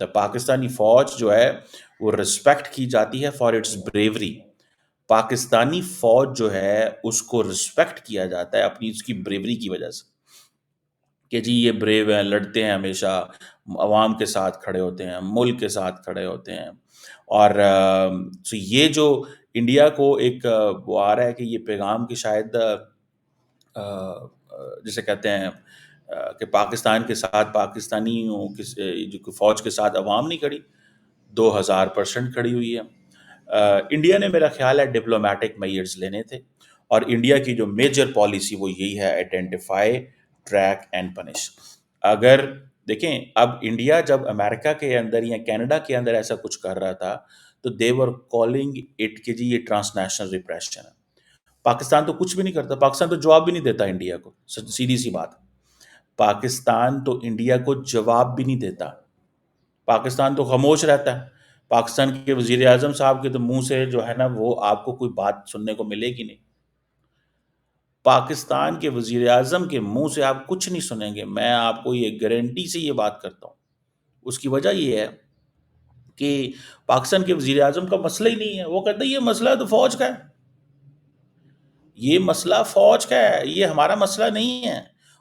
دا پاکستانی فوج جو ہے وہ رسپیکٹ کی جاتی ہے فار اٹس بریوری. پاکستانی فوج جو ہے اس کو رسپیکٹ کیا جاتا ہے اپنی اس کی بریوری کی وجہ سے کہ جی یہ بریو ہیں، لڑتے ہیں، ہمیشہ عوام کے ساتھ کھڑے ہوتے ہیں، ملک کے ساتھ کھڑے ہوتے ہیں. اور so یہ جو انڈیا کو ایک وہ آ رہا ہے کہ یہ پیغام کہ شاید جسے کہتے ہیں کہ پاکستان کے ساتھ پاکستانیوں جو فوج کے ساتھ عوام نہیں کھڑی، 2000% کھڑی ہوئی ہے. انڈیا نے میرا خیال ہے ڈپلومیٹک میئرز لینے تھے، اور انڈیا کی جو میجر پالیسی وہ یہی ہے، آئیڈینٹیفائی، ٹریک اینڈ پنش. اگر دیکھیں اب انڈیا جب امریکہ کے اندر یا کینیڈا کے اندر ایسا کچھ کر رہا تھا تو دے ور کالنگ اٹ کہ جی یہ ٹرانسنیشنل ریپریشن ہے. پاکستان تو کچھ بھی نہیں کرتا، پاکستان تو جواب بھی نہیں دیتا انڈیا کو، سیدھی سی بات. پاکستان تو انڈیا کو جواب بھی نہیں دیتا، پاکستان تو خاموش رہتا ہے. پاکستان کے وزیر اعظم صاحب کے تو منہ سے جو ہے نا وہ آپ کو کوئی بات سننے کو ملے گی نہیں. پاکستان کے وزیر اعظم کے منہ سے آپ کچھ نہیں سنیں گے، میں آپ کو یہ گارنٹی سے یہ بات کرتا ہوں. اس کی وجہ یہ ہے کہ پاکستان کے وزیر اعظم کا مسئلہ ہی نہیں ہے. وہ کہتے ہیں یہ مسئلہ تو فوج کا ہے، یہ مسئلہ فوج کا ہے، یہ ہمارا مسئلہ نہیں ہے.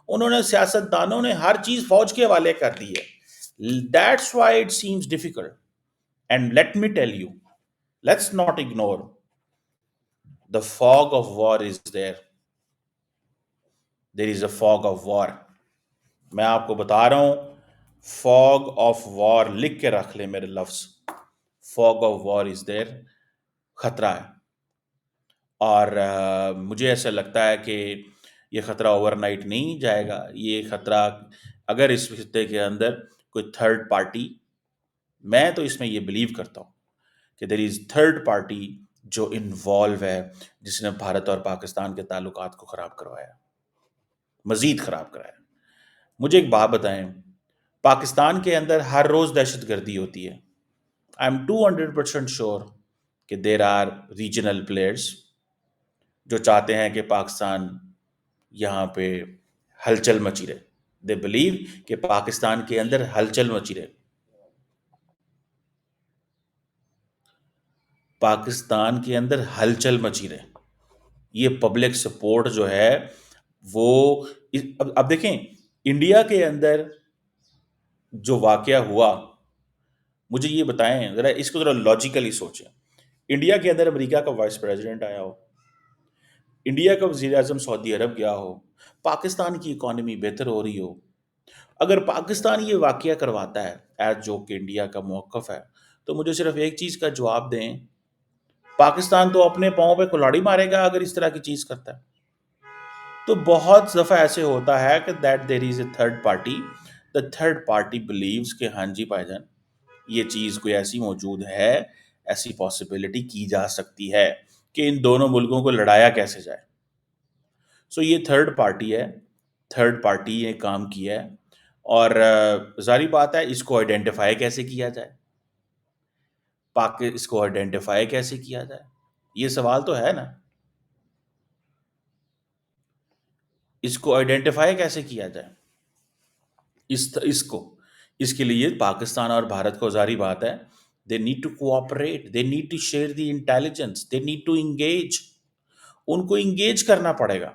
انہوں نے سیاست دانوں نے ہر چیز فوج کے حوالے کر دی ہے. That's why it seems difficult. And let me tell you, let's not ignore the fog of war is there. There is a fog of war. میں آپ کو بتا رہا ہوں fog of war، لکھ کے رکھ لیں میرے لفظ. fog of war is there. خطرہ ہے. اور مجھے ایسا لگتا ہے کہ یہ خطرہ اوور نائٹ نہیں جائے گا. یہ خطرہ اگر اس خطے کے اندر کوئی تھرڈ پارٹی، میں تو اس میں یہ بلیو کرتا ہوں کہ دیر از تھرڈ پارٹی جو انوالو ہے، جس نے بھارت اور پاکستان کے تعلقات کو خراب کروایا، مزید خراب کرایا. مجھے ایک بات بتائیں، پاکستان کے اندر ہر روز دہشت گردی ہوتی ہے. آئی ایم 200% شیور کہ دیر آر ریجنل پلیئرس جو چاہتے ہیں کہ پاکستان یہاں پہ ہلچل مچی رہے. دے بلیو کہ پاکستان کے اندر ہلچل مچی رہے. پاکستان کے اندر ہلچل مچی رہے. یہ پبلک سپورٹ جو ہے وہ اب دیکھیں انڈیا کے اندر جو واقعہ ہوا، مجھے یہ بتائیں ذرا، اس کو ذرا لاجیکلی سوچیں. انڈیا کے اندر امریکہ کا وائس پریزیڈنٹ آیا ہو، انڈیا کا وزیر اعظم سعودی عرب گیا ہو، پاکستان کی اکانومی بہتر ہو رہی ہو، اگر پاکستان یہ واقعہ کرواتا ہے ایز جو کہ انڈیا کا موقف ہے، تو مجھے صرف ایک چیز کا جواب دیں، پاکستان تو اپنے پاؤں پہ کلاڑی مارے گا اگر اس طرح کی چیز کرتا ہے. تو بہت دفعہ ایسے ہوتا ہے کہ that there is a third party, the third party believes کہ ہاں جی بھائی جان یہ چیز کوئی ایسی موجود ہے، ایسی پاسبلٹی کی جا سکتی ہے کہ ان دونوں ملکوں کو لڑایا کیسے جائے. سو یہ تھرڈ پارٹی ہے، تھرڈ پارٹی یہ کام کیا ہے. اور ظاہری بات ہے اس کو آئیڈینٹیفائی کیسے کیا جائے، اس کو آئیڈینٹیفائی کیسے کیا جائے، یہ سوال تو ہے نا. اس کو آئیڈینٹیفائی کیسے کیا جائے، اس کے لیے پاکستان اور بھارت کو ظاہری بات ہے they need to cooperate, they need to share the intelligence, they need to engage. ان کو انگیج کرنا پڑے گا.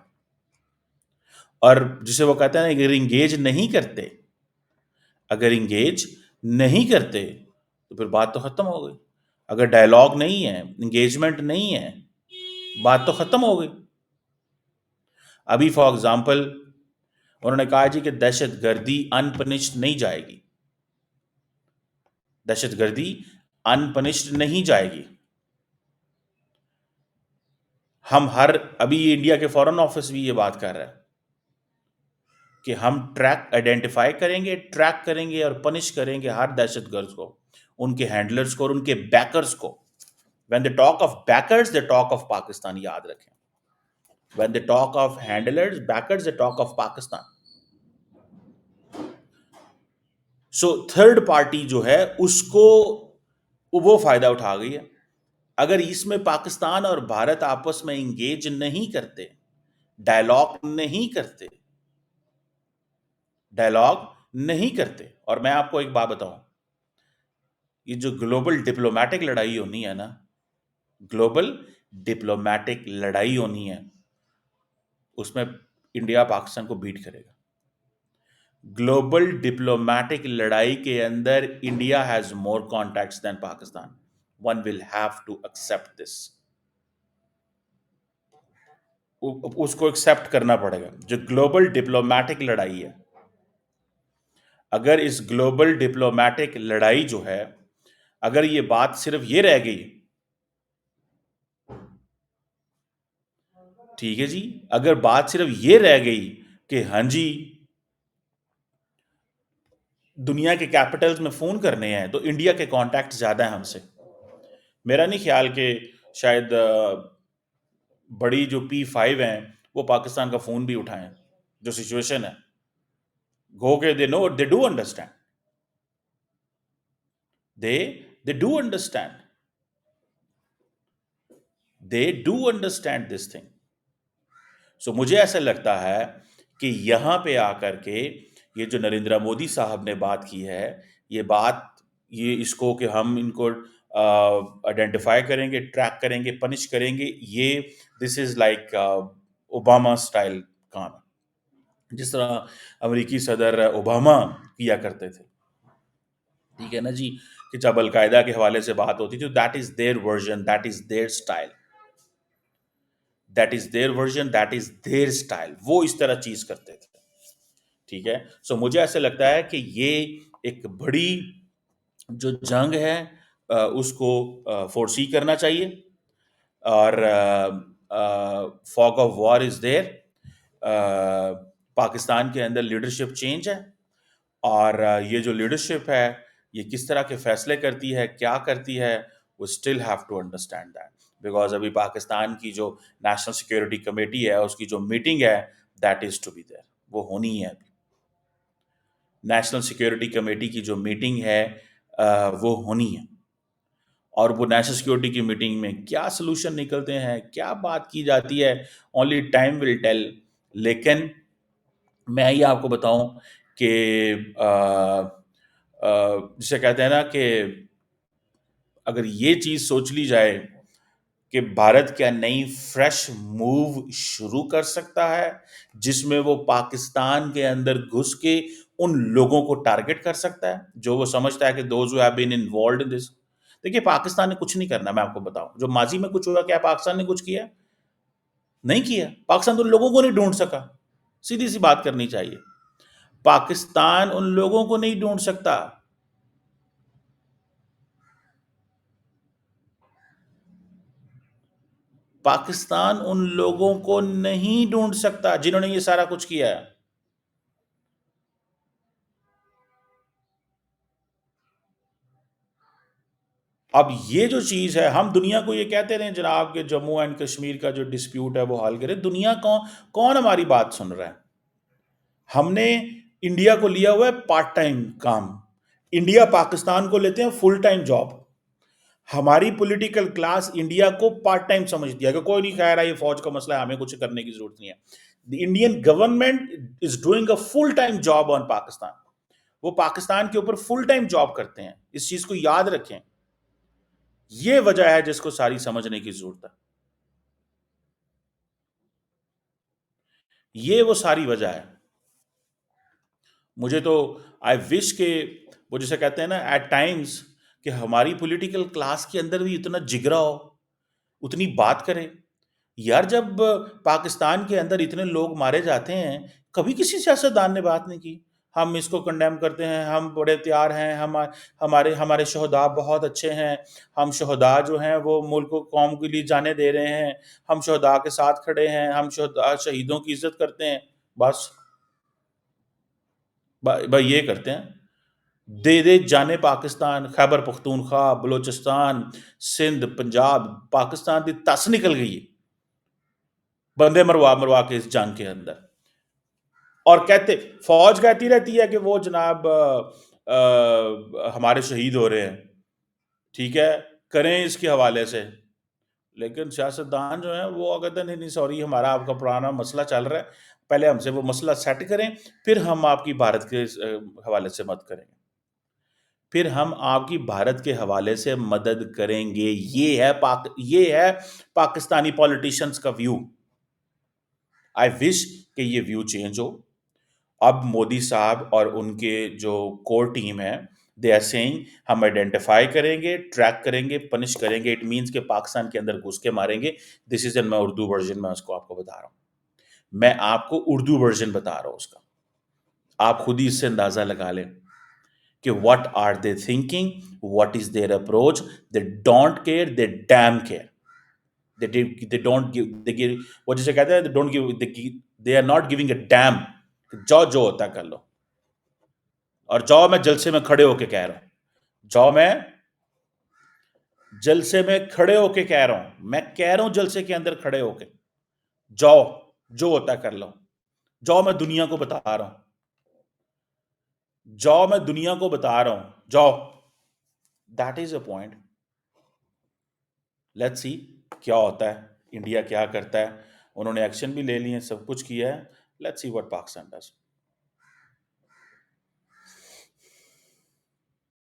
اور جسے وہ کہتے ہیں اگر انگیج نہیں کرتے، اگر انگیج نہیں کرتے تو پھر بات تو ختم ہو گئی. اگر ڈائلاگ نہیں ہے، انگیجمنٹ نہیں ہے، بات تو ختم ہو گئی. ابھی فار ایگزامپل انہوں نے کہا جی کہ دہشت گردی انپنشڈ نہیں جائے گی، دہشت گردی انپنشڈ نہیں جائے گی. ابھی انڈیا کے فورن آفس بھی یہ بات کر رہا ہے کہ ہم ٹریک آئیڈینٹیفائی کریں گے، ٹریک کریں گے اور پنش کریں گے ہر دہشت گرد کو، ان کے ہینڈلرز کو اور ان کے بیکرز کو. when they talk of backers they talk of Pakistan, یاد رکھیں. when they talk of handlers backers they talk of Pakistan. So third party جو ہے اس کو وہ فائدہ اٹھا گئی ہے. اگر اس میں پاکستان اور بھارت آپس میں انگیج نہیں کرتے، ڈائلاگ نہیں کرتے، اور میں آپ کو ایک بات بتاؤں، یہ جو گلوبل ڈپلومیٹک لڑائی ہونی ہے نا، گلوبل ڈپلومیٹک لڑائی ہونی ہے، اس میں انڈیا پاکستان کو بیٹ کرے گا. گلوبل ڈپلومیٹک لڑائی کے اندر India has more contacts than Pakistan. One will have to accept this. اس کو ایکسپٹ کرنا پڑے گا. جو گلوبل ڈپلومیٹک لڑائی ہے، اگر اس گلوبل ڈپلومیٹک لڑائی جو ہے، اگر یہ بات صرف یہ رہ گئی، ٹھیک ہے جی، اگر بات صرف یہ رہ گئی کہ ہاں جی دنیا کے کیپٹلز میں فون کرنے ہیں تو انڈیا کے کانٹیکٹ زیادہ ہیں ہم سے. میرا نہیں خیال کہ شاید بڑی جو P5 ہیں وہ پاکستان کا فون بھی اٹھائیں. جو سچویشن ہے گو کہ they know they do understand they do understand they do understand this thing. So مجھے ایسا لگتا ہے کہ یہاں پہ آ کر کے یہ جو نریندر مودی صاحب نے بات کی ہے، یہ بات یہ اس کو کہ ہم ان کو آئیڈینٹیفائی کریں گے، ٹریک کریں گے، پنش کریں گے، یہ دس از لائک اوباما اسٹائل کام ہے، جس طرح امریکی صدر اوباما کیا کرتے تھے. ٹھیک ہے نا جی، کہ جب القاعدہ کے حوالے سے بات ہوتی تھی، that is there version, that is there style, that is there version, that is there style. وہ اس طرح چیز کرتے تھے. ٹھیک ہے. سو مجھے ایسا لگتا ہے کہ یہ ایک بڑی جو جنگ ہے اس کو فورسی کرنا چاہیے. اور فاگ آف وار از دیر. پاکستان کے اندر لیڈرشپ چینج ہے، اور یہ جو لیڈرشپ ہے یہ کس طرح کے فیصلے کرتی ہے، کیا کرتی ہے، وہ still have to understand that. Because ابھی پاکستان کی جو نیشنل سیکورٹی کمیٹی ہے اس کی جو میٹنگ ہے that is to be there, وہ ہونی ہے. ابھی نیشنل سیکورٹی کمیٹی کی جو میٹنگ ہے وہ ہونی ہے، اور وہ نیشنل سیکورٹی کی میٹنگ میں کیا سلوشن نکلتے ہیں، کیا بات کی جاتی ہے، اونلی ٹائم ول ٹیل. لیکن میں یہ آپ کو بتاؤں کہ جسے کہتے ہیں نا کہ اگر یہ چیز سوچ لی جائے کہ بھارت کیا نئی فریش موو شروع کر سکتا ہے جس میں وہ پاکستان کے اندر گھس کے ان لوگوں کو ٹارگٹ کر سکتا ہے جو وہ سمجھتا ہے کہ those who have been involved in this. دیکھیے پاکستان نے کچھ نہیں کرنا. میں آپ کو بتاؤں جو ماضی میں کچھ ہوا، کیا پاکستان نے کچھ کیا؟ نہیں کیا. پاکستان تو ان لوگوں کو نہیں ڈھونڈ سکا. سیدھی سی بات کرنی چاہیے. پاکستان ان لوگوں کو نہیں ڈھونڈ سکتا. پاکستان ان لوگوں کو نہیں ڈھونڈ سکتا جنہوں نے یہ سارا کچھ کیا ہے. اب یہ جو چیز ہے، ہم دنیا کو یہ کہتے رہے جناب کہ جموں اینڈ کشمیر کا جو ڈسپیوٹ ہے وہ حل کرے. دنیا کون ہماری بات سن رہا ہے؟ ہم نے انڈیا کو لیا ہوا ہے پارٹ ٹائم کام. انڈیا پاکستان کو لیتے ہیں فل ٹائم جاب. ہماری پولیٹیکل کلاس انڈیا کو پارٹ ٹائم سمجھ دیا کہ کوئی نہیں کہہ رہا یہ فوج کا مسئلہ ہے، ہمیں کچھ کرنے کی ضرورت نہیں ہے. The Indian government is doing a full time job on Pakistan. وہ پاکستان کے اوپر فل ٹائم جاب کرتے ہیں. اس چیز کو یاد رکھیں. یہ وجہ ہے جس کو ساری سمجھنے کی ضرورت ہے. یہ وہ ساری وجہ ہے. مجھے تو آئی وش کہ وہ جسے کہتے ہیں نا ایٹ ٹائمز کہ ہماری پولیٹیکل کلاس کے اندر بھی اتنا جگرا ہو، اتنی بات کرے. یار جب پاکستان کے اندر اتنے لوگ مارے جاتے ہیں، کبھی کسی سیاستدان نے بات نہیں کی ہم اس کو کنڈیم کرتے ہیں، ہم بڑے تیار ہیں، ہمارے شہداء بہت اچھے ہیں، ہم شہداء جو ہیں وہ ملک و قوم کے لیے جانیں دے رہے ہیں، ہم شہداء کے ساتھ کھڑے ہیں، ہم شہیدوں کی عزت کرتے ہیں. بس بھائی یہ کرتے ہیں. دے جانے پاکستان، خیبر پختونخوا، بلوچستان، سندھ، پنجاب، پاکستان دی تس نکل گئی ہے بندے مروا مروا کے اس جنگ کے اندر. اور کہتے فوج کہتی رہتی ہے کہ وہ جناب ہمارے شہید ہو رہے ہیں. ٹھیک ہے، کریں اس کے حوالے سے. لیکن سیاستدان جو ہیں وہ کہتے ہیں نہیں نہیں سوری، ہمارا آپ کا پرانا مسئلہ چل رہا ہے، پہلے ہم سے وہ مسئلہ سیٹ کریں، پھر ہم آپ کی بھارت کے حوالے سے مت کریں. پھر ہم آپ کی بھارت کے حوالے سے مدد کریں گے. یہ ہے پاکستانی پولیٹیشنز کا ویو. آئی وش کہ یہ ویو چینج ہو. اب مودی صاحب اور ان کے جو کور ٹیم ہے دے آر سیئنگ ہم آئیڈینٹیفائی کریں گے, ٹریک کریں گے, پنش کریں گے. اٹ مینس کہ پاکستان کے اندر گھس کے ماریں گے. دس از ان میں اردو ورژن میں اس کو آپ کو بتا رہا ہوں. میں آپ کو اردو ورژن بتا رہا ہوں اس کا. آپ خود ہی اس سے اندازہ لگا لیں کہ what are they thinking, what is their approach. They don't care, they damn care. They don't give, they give, وہ جسے کہتے ہیں they don't give, they are not giving a damn. جو ہوتا ہے کر لو. اور جاؤ میں جلسے میں کھڑے ہو کے کہہ رہا ہوں, جاؤ میں جلسے میں کھڑے ہو کے کہہ رہا ہوں, میں کہہ رہا ہوں جلسے کے اندر کھڑے ہو کے, جاؤ جو ہوتا ہے کر لو. جاؤ میں دنیا کو بتا رہا ہوں, جاؤ میں دنیا کو بتا رہا ہوں, جاؤ. That is a point. Let's see کیا ہوتا ہے, انڈیا کیا کرتا ہے. انہوں نے ایکشن بھی لے لیے, سب کچھ کیا ہے. Let's see what Pakistan does.